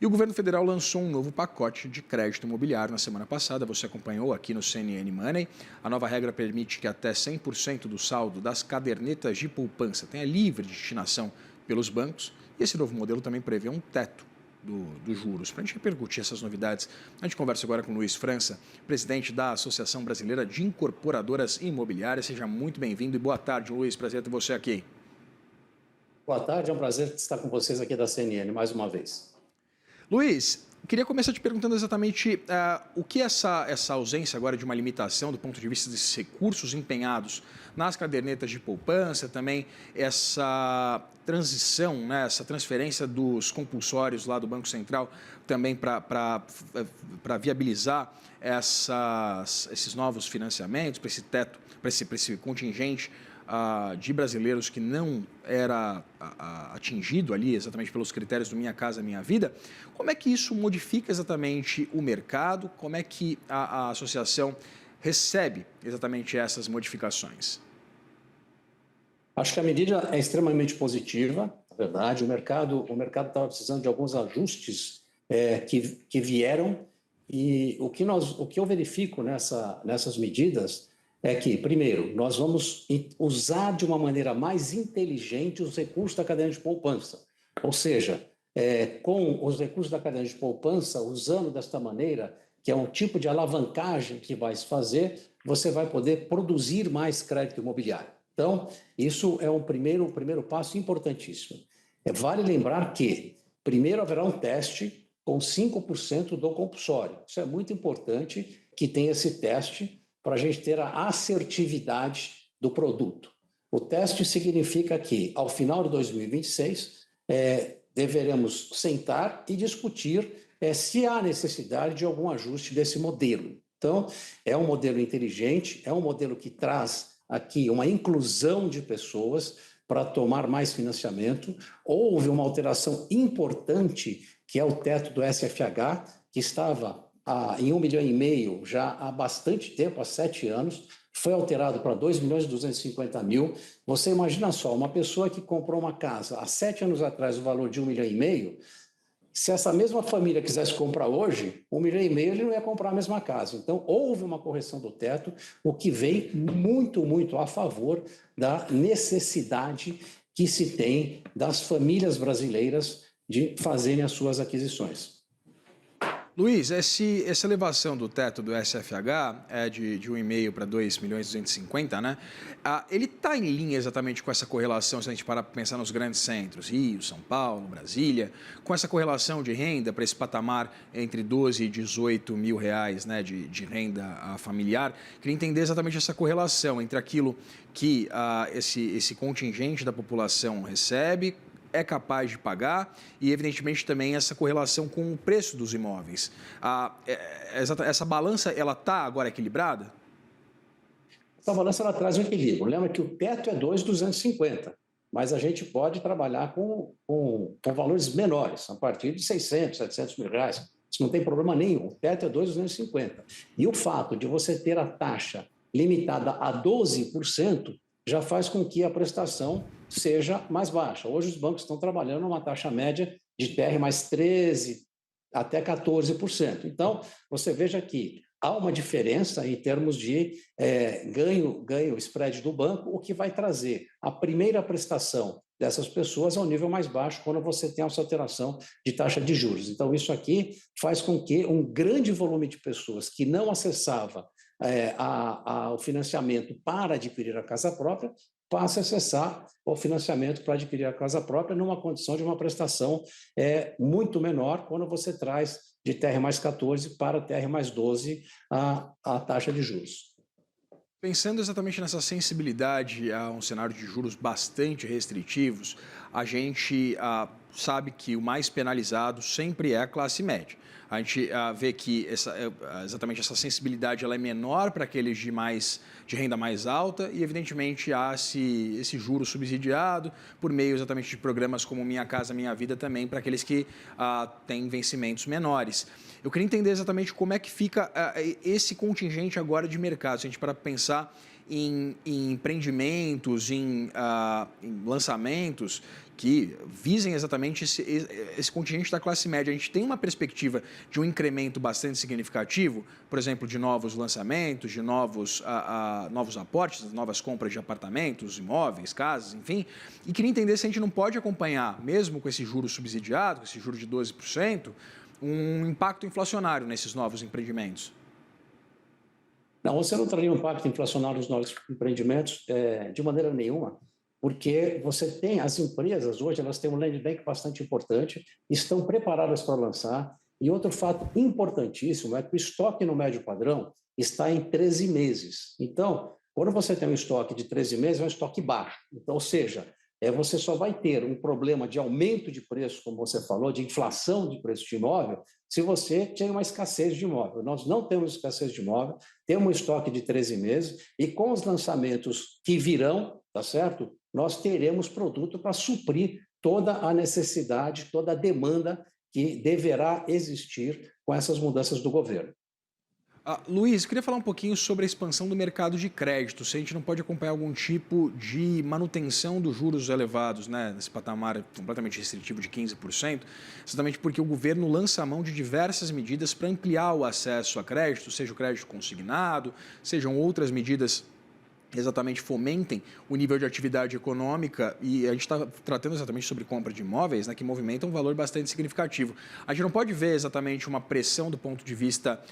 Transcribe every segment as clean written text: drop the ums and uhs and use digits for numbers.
E o governo federal lançou um novo pacote de crédito imobiliário na semana passada. Você acompanhou aqui no CNN Money. A nova regra permite que até 100% do saldo das cadernetas de poupança tenha livre destinação pelos bancos. E esse novo modelo também prevê um teto dos juros. Para a gente repercutir essas novidades, a gente conversa agora com o Luiz França, presidente da Associação Brasileira de Incorporadoras Imobiliárias. Seja muito bem-vindo e boa tarde, Luiz. Prazer ter você aqui. Boa tarde, é um prazer estar com vocês aqui da CNN mais uma vez. Luiz, queria começar te perguntando exatamente o que essa ausência agora de uma limitação do ponto de vista desses recursos empenhados nas cadernetas de poupança, também essa transição, né, essa transferência dos compulsórios lá do Banco Central também para viabilizar esses novos financiamentos, para esse teto, para esse contingente de brasileiros que não era atingido ali exatamente pelos critérios do Minha Casa Minha Vida. Como é que isso modifica exatamente o mercado? Como é que a associação recebe exatamente essas modificações? Acho que a medida é extremamente positiva, na verdade. O mercado estava precisando de alguns ajustes que vieram, e o que eu verifico nessas medidas é que, primeiro, nós vamos usar de uma maneira mais inteligente os recursos da caderneta de poupança. Ou seja, com os recursos da caderneta de poupança, usando desta maneira, que é um tipo de alavancagem que vai se fazer, você vai poder produzir mais crédito imobiliário. Então, isso é um primeiro passo importantíssimo. Vale lembrar que, primeiro, haverá um teste com 5% do compulsório. Isso é muito importante que tenha esse teste para a gente ter a assertividade do produto. O teste significa que, ao final de 2026, deveremos sentar e discutir se há necessidade de algum ajuste desse modelo. Então, é um modelo inteligente, é um modelo que traz aqui uma inclusão de pessoas para tomar mais financiamento. Houve uma alteração importante, que é o teto do SFH, que estava em 1,5 milhão já há bastante tempo, há 7 anos, foi alterado para 2.250.000. Você imagina só, uma pessoa que comprou uma casa há 7 anos atrás, o valor de 1,5 milhão, se essa mesma família quisesse comprar hoje, 1,5 milhão, ele não ia comprar a mesma casa. Então, houve uma correção do teto, o que vem muito, muito a favor da necessidade que se tem das famílias brasileiras de fazerem as suas aquisições. Luiz, essa elevação do teto do SFH de 1,5 para 2.250.000, né? Ele está em linha exatamente com essa correlação, se a gente parar para pensar nos grandes centros, Rio, São Paulo, Brasília, com essa correlação de renda para esse patamar entre 12 e 18 mil reais, né, de renda familiar. Queria entender exatamente essa correlação entre aquilo que esse contingente da população recebe, é capaz de pagar e, evidentemente, também essa correlação com o preço dos imóveis. Essa balança, ela está agora equilibrada? Essa balança ela traz um equilíbrio. Lembra que o teto é 2.250, mas a gente pode trabalhar com valores menores, a partir de 600, 700 mil reais. Isso não tem problema nenhum. O teto é 2.250. E o fato de você ter a taxa limitada a 12% já faz com que a prestação seja mais baixa. Hoje os bancos estão trabalhando uma taxa média de TR mais 13% até 14%. Então, você veja que há uma diferença em termos de ganho spread do banco, o que vai trazer a primeira prestação dessas pessoas ao nível mais baixo quando você tem essa alteração de taxa de juros. Então, isso aqui faz com que um grande volume de pessoas que não acessava o financiamento para adquirir a casa própria passe a acessar o financiamento para adquirir a casa própria numa condição de uma prestação muito menor quando você traz de TR mais 14 para TR mais 12 a taxa de juros. Pensando exatamente nessa sensibilidade a um cenário de juros bastante restritivos, a gente sabe que o mais penalizado sempre é a classe média. A gente vê que exatamente essa sensibilidade ela é menor para aqueles de renda mais alta e, evidentemente, há esse juro subsidiado por meio exatamente de programas como Minha Casa Minha Vida também para aqueles que têm vencimentos menores. Eu queria entender exatamente como é que fica esse contingente agora de mercado, se a gente para pensar em empreendimentos, em lançamentos que visem exatamente esse contingente da classe média. A gente tem uma perspectiva de um incremento bastante significativo, por exemplo, de novos lançamentos, de novos aportes, novas compras de apartamentos, imóveis, casas, enfim. E queria entender se a gente não pode acompanhar, mesmo com esse juro subsidiado, com esse juro de 12%, um impacto inflacionário nesses novos empreendimentos. Não, você não traria um impacto inflacionário nos novos empreendimentos de maneira nenhuma, porque você tem as empresas hoje, elas têm um land bank bastante importante, estão preparadas para lançar. E outro fato importantíssimo é que o estoque no médio padrão está em 13 meses. Então, quando você tem um estoque de 13 meses, é um estoque baixo. Então, ou seja, você só vai ter um problema de aumento de preço, como você falou, de inflação de preço de imóvel, se você tem uma escassez de imóvel. Nós não temos escassez de imóvel, temos um estoque de 13 meses e com os lançamentos que virão, tá certo? Nós teremos produto para suprir toda a necessidade, toda a demanda que deverá existir com essas mudanças do governo. Luiz, eu queria falar um pouquinho sobre a expansão do mercado de crédito. Se a gente não pode acompanhar algum tipo de manutenção dos juros elevados, né, nesse patamar completamente restritivo de 15%, exatamente porque o governo lança a mão de diversas medidas para ampliar o acesso a crédito, seja o crédito consignado, sejam outras medidas exatamente fomentem o nível de atividade econômica, e a gente está tratando exatamente sobre compra de imóveis, né, que movimentam um valor bastante significativo. A gente não pode ver exatamente uma pressão do ponto de vista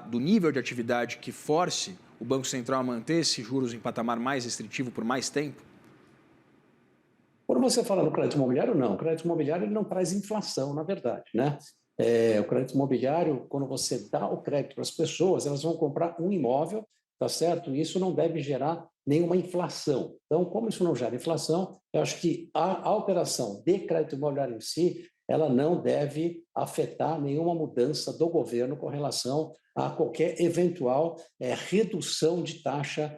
do nível de atividade que force o Banco Central a manter esses juros em patamar mais restritivo por mais tempo? Quando você fala no crédito imobiliário, não. O crédito imobiliário ele não traz inflação, na verdade, né? O crédito imobiliário, quando você dá o crédito para as pessoas, elas vão comprar um imóvel, tá certo? E isso não deve gerar nenhuma inflação. Então, como isso não gera inflação, eu acho que a operação de crédito imobiliário em si, ela não deve afetar nenhuma mudança do governo com relação a qualquer eventual redução de taxa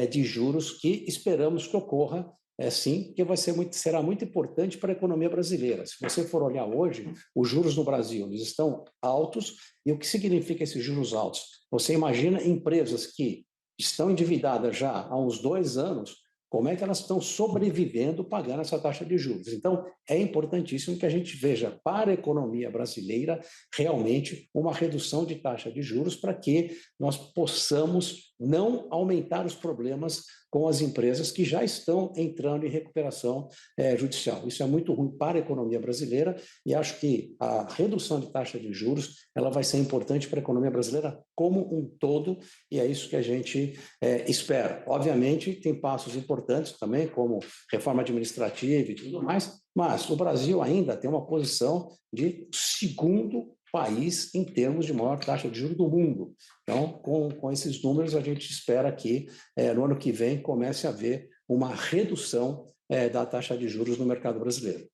de juros que esperamos que ocorra. Sim, que será muito importante para a economia brasileira. Se você for olhar hoje, os juros no Brasil eles estão altos, e o que significa esses juros altos? Você imagina empresas que estão endividadas já há uns 2 anos, como é que elas estão sobrevivendo pagando essa taxa de juros? Então, é importantíssimo que a gente veja para a economia brasileira realmente uma redução de taxa de juros para que nós possamos não aumentar os problemas com as empresas que já estão entrando em recuperação judicial. Isso é muito ruim para a economia brasileira e acho que a redução de taxa de juros ela vai ser importante para a economia brasileira como um todo e é isso que a gente espera. Obviamente, tem passos importantes também, como reforma administrativa e tudo mais, mas o Brasil ainda tem uma posição de segundo país em termos de maior taxa de juros do mundo. Então, com esses números, a gente espera que no ano que vem comece a haver uma redução da taxa de juros no mercado brasileiro.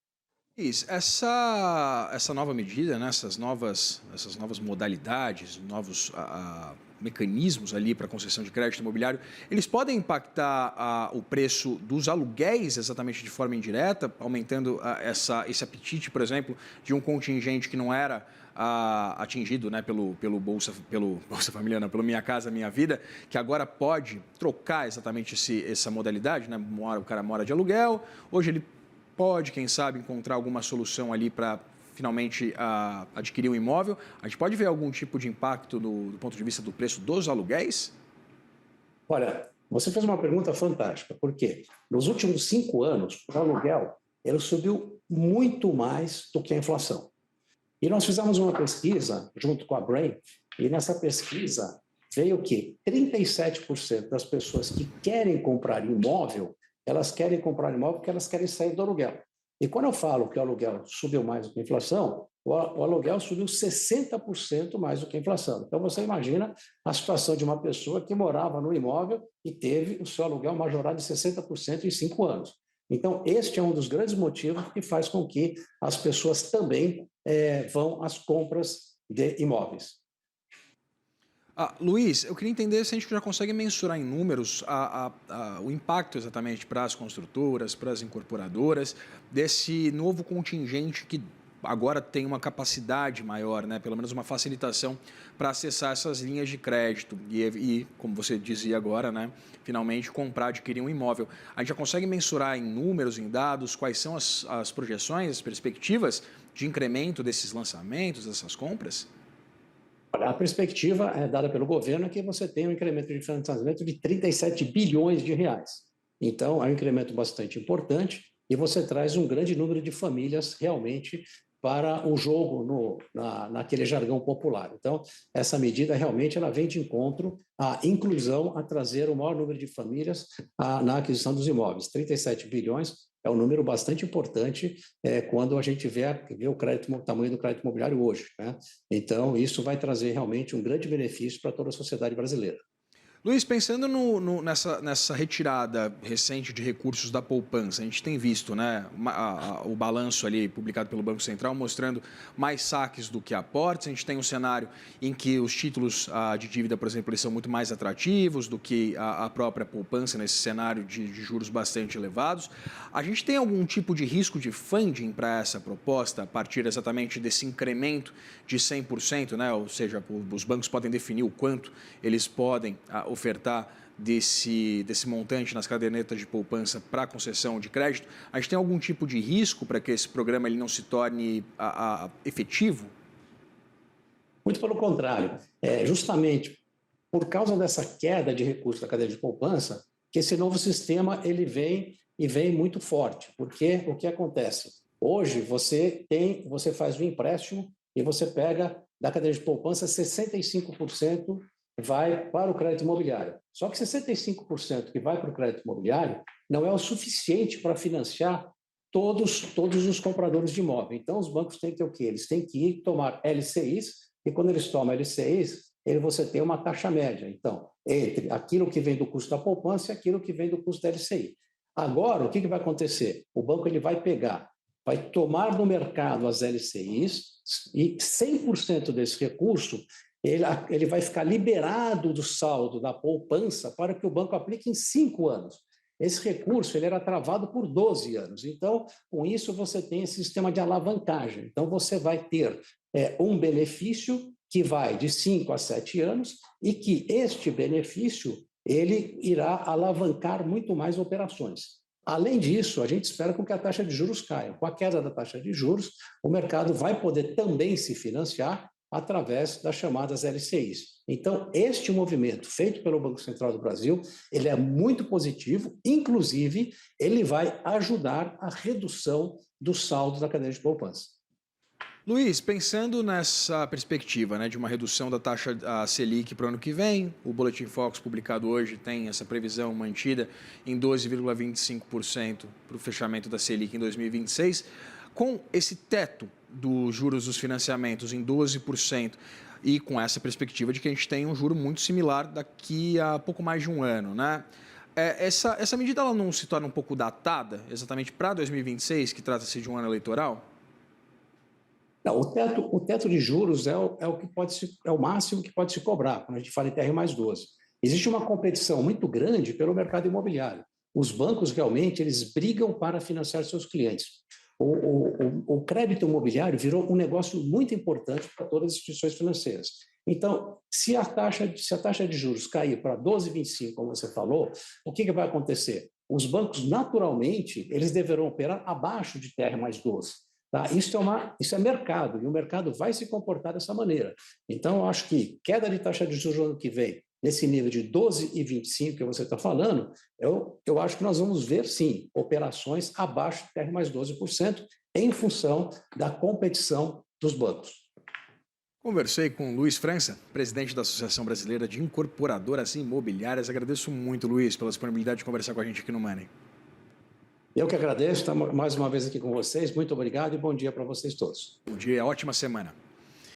Essa nova medida, né, essas novas modalidades, novos mecanismos ali para concessão de crédito imobiliário, eles podem impactar o preço dos aluguéis exatamente de forma indireta, aumentando esse apetite, por exemplo, de um contingente que não era atingido, né, pelo Bolsa Família, não, pelo Minha Casa Minha Vida, que agora pode trocar exatamente essa modalidade, né? O cara mora de aluguel, hoje ele pode, quem sabe, encontrar alguma solução ali para finalmente adquirir um imóvel. A gente pode ver algum tipo de impacto do ponto de vista do preço dos aluguéis? Olha, você fez uma pergunta fantástica, porque nos últimos 5 anos, o aluguel ele subiu muito mais do que a inflação. E nós fizemos uma pesquisa junto com a Brain, e nessa pesquisa veio que 37% das pessoas que querem comprar imóvel, elas querem comprar imóvel porque elas querem sair do aluguel. E quando eu falo que o aluguel subiu mais do que a inflação, o aluguel subiu 60% mais do que a inflação. Então, você imagina a situação de uma pessoa que morava no imóvel e teve o seu aluguel majorado de 60% em 5 anos. Então, este é um dos grandes motivos que faz com que as pessoas também vão às compras de imóveis. Luiz, eu queria entender se a gente já consegue mensurar em números o impacto exatamente para as construtoras, para as incorporadoras, desse novo contingente que agora tem uma capacidade maior, né? Pelo menos uma facilitação para acessar essas linhas de crédito e, como você dizia agora, né? Finalmente comprar, adquirir um imóvel. A gente já consegue mensurar em números, em dados, quais são as projeções, as perspectivas de incremento desses lançamentos, dessas compras? A perspectiva dada pelo governo é que você tem um incremento de financiamento de 37 bilhões de reais. Então, é um incremento bastante importante e você traz um grande número de famílias realmente para o jogo naquele jargão popular. Então, essa medida realmente ela vem de encontro à inclusão, a trazer o maior número de famílias na aquisição dos imóveis. 37 bilhões é um número bastante importante quando a gente vê o tamanho do crédito imobiliário hoje, né? Então, isso vai trazer realmente um grande benefício para toda a sociedade brasileira. Luiz, pensando nessa retirada recente de recursos da poupança, a gente tem visto, né, o balanço ali publicado pelo Banco Central mostrando mais saques do que aportes. A gente tem um cenário em que os títulos de dívida, por exemplo, eles são muito mais atrativos do que a própria poupança nesse cenário de juros bastante elevados. A gente tem algum tipo de risco de funding para essa proposta a partir exatamente desse incremento de 100%, né? Ou seja, os bancos podem definir o quanto eles podem ofertar desse montante nas cadernetas de poupança para concessão de crédito. A gente tem algum tipo de risco para que esse programa ele não se torne efetivo? Muito pelo contrário. Justamente por causa dessa queda de recursos da cadeia de poupança, que esse novo sistema ele vem muito forte. Porque o que acontece? Hoje você faz um empréstimo e você pega da cadeia de poupança 65% vai para o crédito imobiliário. Só que 65% que vai para o crédito imobiliário não é o suficiente para financiar todos os compradores de imóvel. Então, os bancos têm que ter o quê? Eles têm que ir tomar LCIs, e quando eles tomam LCIs, você tem uma taxa média. Então, entre aquilo que vem do custo da poupança e aquilo que vem do custo da LCI. Agora, o que vai acontecer? O banco ele vai tomar no mercado as LCIs e 100% desse recurso ele vai ficar liberado do saldo da poupança para que o banco aplique em 5 anos. Esse recurso ele era travado por 12 anos. Então, com isso, você tem esse sistema de alavancagem. Então, você vai ter um benefício que vai de 5 a 7 anos e que este benefício ele irá alavancar muito mais operações. Além disso, a gente espera que a taxa de juros caia. Com a queda da taxa de juros, o mercado vai poder também se financiar através das chamadas LCIs. Então, este movimento feito pelo Banco Central do Brasil, ele é muito positivo, inclusive, ele vai ajudar a redução do saldo da cadeia de poupança. Luiz, pensando nessa perspectiva, né, de uma redução da taxa Selic para o ano que vem, o Boletim Focus publicado hoje tem essa previsão mantida em 12,25% para o fechamento da Selic em 2026, com esse teto dos juros dos financiamentos em 12% e com essa perspectiva de que a gente tem um juro muito similar daqui a pouco mais de um ano, né? Essa medida ela não se torna um pouco datada exatamente para 2026, que trata-se de um ano eleitoral? Não, o teto de juros é o máximo que pode se cobrar quando a gente fala em TR mais 12. Existe uma competição muito grande pelo mercado imobiliário. Os bancos realmente eles brigam para financiar seus clientes. O crédito imobiliário virou um negócio muito importante para todas as instituições financeiras. Então, se a taxa de juros cair para 12,25, como você falou, o que vai acontecer? Os bancos, naturalmente, eles deverão operar abaixo de TR mais 12. Tá? Isso é mercado, e o mercado vai se comportar dessa maneira. Então, eu acho que queda de taxa de juros no ano que vem, nesse nível de 12,25 que você está falando, eu acho que nós vamos ver, sim, operações abaixo de TR mais 12%, em função da competição dos bancos. Conversei com Luiz França, presidente da Associação Brasileira de Incorporadoras Imobiliárias. Agradeço muito, Luiz, pela disponibilidade de conversar com a gente aqui no Money. Eu que agradeço, estar mais uma vez aqui com vocês. Muito obrigado e bom dia para vocês todos. Bom dia, ótima semana.